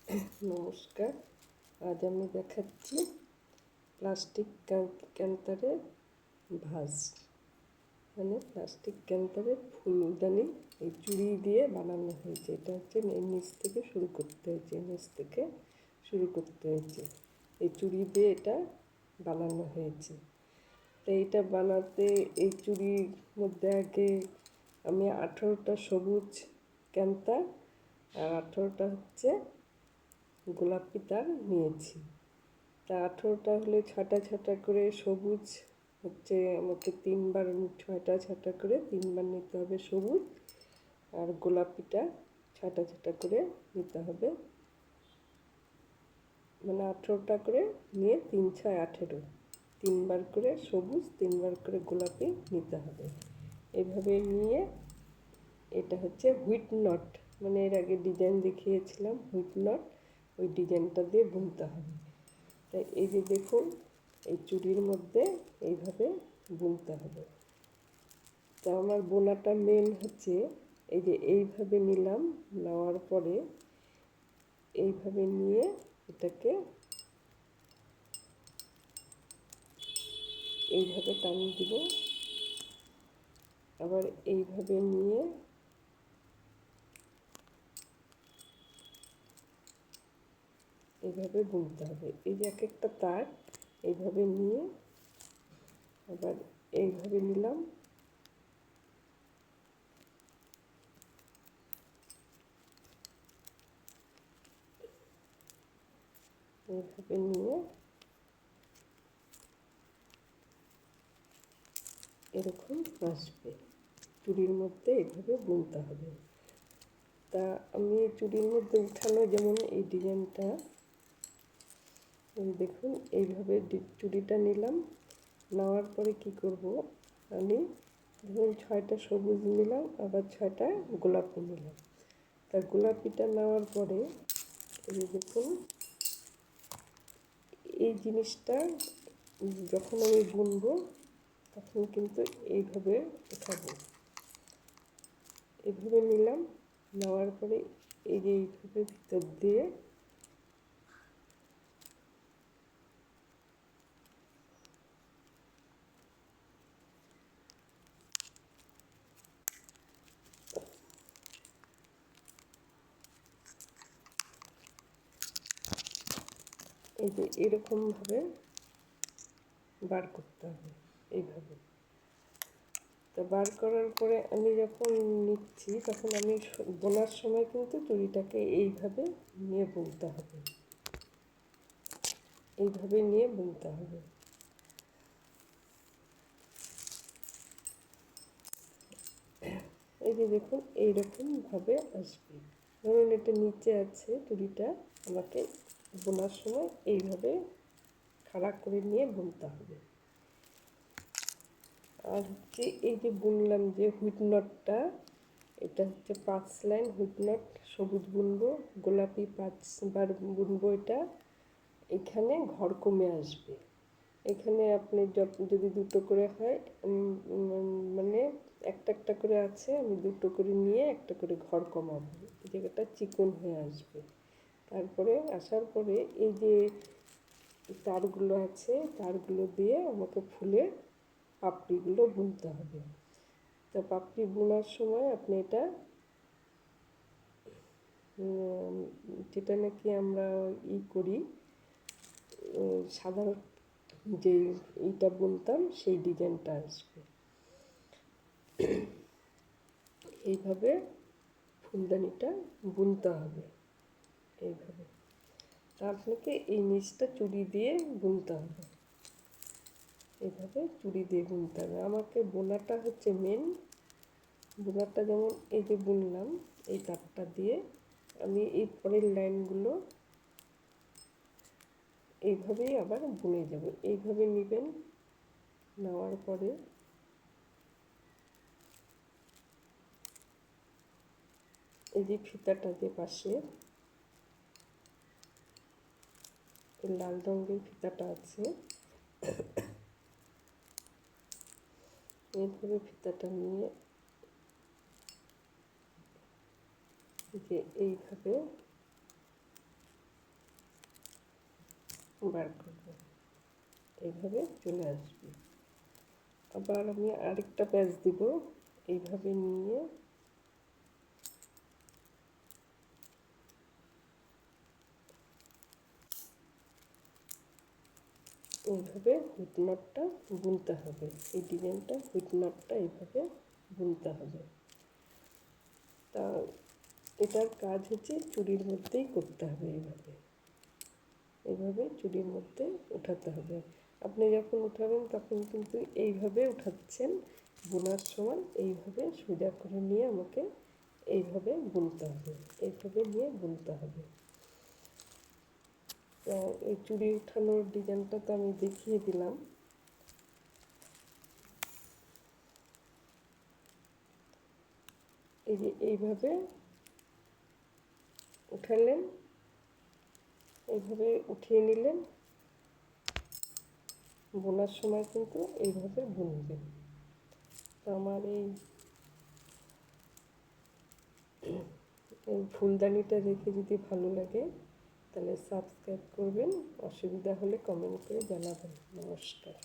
নমস্কার। আজ আমি দেখাচ্ছি প্লাস্টিক ক্যান্তারের ভাস, মানে প্লাস্টিক ক্যান্তারের ফুলদানি এই চুড়ি দিয়ে বানানো হয়েছে। এটা হচ্ছে নিচ থেকে শুরু করতে হয়েছে, এই চুড়ি দিয়ে এটা বানানো হয়েছে। তো এইটা বানাতে এই চুড়ির মধ্যে আগে আমি 18টা সবুজ ক্যান্তার আর 18টা হচ্ছে গোলাপি তার নিয়েছি। তা 18টা হলে 6টা করে সবুজ হচ্ছে আমাকে 3বার 6টা করে 3বার নিতে হবে সবুজ, আর গোলাপিটা 6টা করে নিতে হবে, মানে 18টা করে নিয়ে 3 6 18, 3বার করে সবুজ 3বার করে গোলাপি নিতে হবে। এভাবে নিয়ে এটা হচ্ছে হুইট নট, মানে এর আগে ডিজাইন দেখিয়েছিলাম হুইট নট, ওই ডিজাইনটা দিয়ে বুনতে হবে। তাই এই যে দেখুন, এই চুড়ির মধ্যে এইভাবে বুনতে হবে। তা আমার বোনাটা মেন হচ্ছে এই যে এইভাবে নিলাম, নেওয়ার পরে এইভাবে নিয়ে এটাকে এইভাবে টানিয়ে দিব, আবার এইভাবে নিয়ে এইভাবে বুনতে হবে। এই যে এক একটা তার এইভাবে নিয়ে আবার এইভাবে নিলাম, এইভাবে নিয়ে এরকম আসবে। চুড়ির মধ্যে এইভাবে বুনতে হবে। তা আমি চুড়ির মধ্যে উঠানো যেমন এই ডিজাইনটা, এই দেখুন এইভাবে চুড়িটা নিলাম, নেওয়ার পরে কি করব, আমি ধরুন 6টা সবুজ নিলাম, আবার 6টা গোলাপি নিলাম। তা গোলাপিটা নেওয়ার পরে এই দেখুন এই জিনিসটা যখন আমি বুনবো তখন কিন্তু এইভাবে উঠাবো। এইভাবে নিলাম, নেওয়ার পরে এই যে এইভাবে ভিতর দিয়ে এই যে এরকমভাবে বার করতে হবে এইভাবে। তো বার করার পরে আমি যখন নিচ্ছি তখন আমি বোনার সময় কিন্তু চুড়িটাকে এইভাবে নিয়ে বুনতে হবে, এইভাবে নিয়ে বুনতে হবে। এই যে দেখুন এইরকমভাবে আসবে। ধরুন এটা নিচে আছে চুড়িটা, আমাকে বোনার সময় এইভাবে খাড়া করে নিয়ে বুনতে হবে। আর হচ্ছে এই যে বুনলাম যে হুইট নটটা, এটা হচ্ছে 5 লাইন হুইট নট সবুজ বুনবো, গোলাপি 5বার বুনবো। এটা এখানে ঘর কমে আসবে। এখানে আপনি যদি দুটো করে হয়, মানে একটা একটা করে আছে, আমি দুটো করে নিয়ে একটা করে ঘর কমাবো, এই জায়গাটা চিকন হয়ে আসবে। তারপরে আসার পরে এই যে তারগুলো আছে, তারগুলো দিয়ে আমাকে ফুলের পাপড়িগুলো বুনতে হবে। তা পাপড়ি বোনার সময় আপনি এটা যেটা নাকি আমরা করি, সাধারণ যে এইটা বুনতাম সেই ডিজাইনটা আসবে। এইভাবে ফুলদানিটা বুনতে হবে এইভাবে। তা আপনাকে এই নিচটা চুড়ি দিয়ে বুনতে হবে, এইভাবে চুড়ি দিয়ে বুনতে হবে। আমাকে বোনাটা হচ্ছে মেন। বোনাটা যেমন এই যে বুনলাম, এই তারটা দিয়ে আমি এই পরের লাইনগুলো এইভাবেই আবার বুনে যাব। এইভাবে নেবেন, নেওয়ার পরে এই যে ফিতাটা যে পাশে লাল রঙের ফিতাটা আছে, এইভাবে ফিতাটা নিয়ে যে এইভাবে বার করব, এইভাবে চলে আসবে। আবার আমি আরেকটা প্যাচ দিব, এইভাবে নিয়ে এইভাবে হুক নটটা বুনতে হবে। এই ডিজাইনটা হুক নটটা এইভাবে বুনতে হবে। তা এটার কাজ হচ্ছে চুড়ির মধ্যেই করতে হবে। এইভাবে এইভাবে চুড়ির মধ্যে উঠাতে হবে। আপনি যখন উঠাবেন তখন কিন্তু এইভাবে উঠাচ্ছেন, বোনার সময় এইভাবে সোজা করে নিয়ে আমাকে এইভাবে বুনতে হবে, এইভাবে নিয়ে বুনতে হবে। এই চুড়ি উঠানোর ডিজাইনটা তো আমি দেখিয়ে দিলাম। এই যে এইভাবে উঠালেন, এইভাবে উঠিয়ে নিলেন, বোনার সময় কিন্তু এইভাবে বুনবেন। তো আমার এই ফুলদানিটা দেখে যদি ভালো লাগে তাহলে সাবস্ক্রাইব করবেন, অসুবিধা হলে কমেন্ট করে জানাবেন। নমস্কার।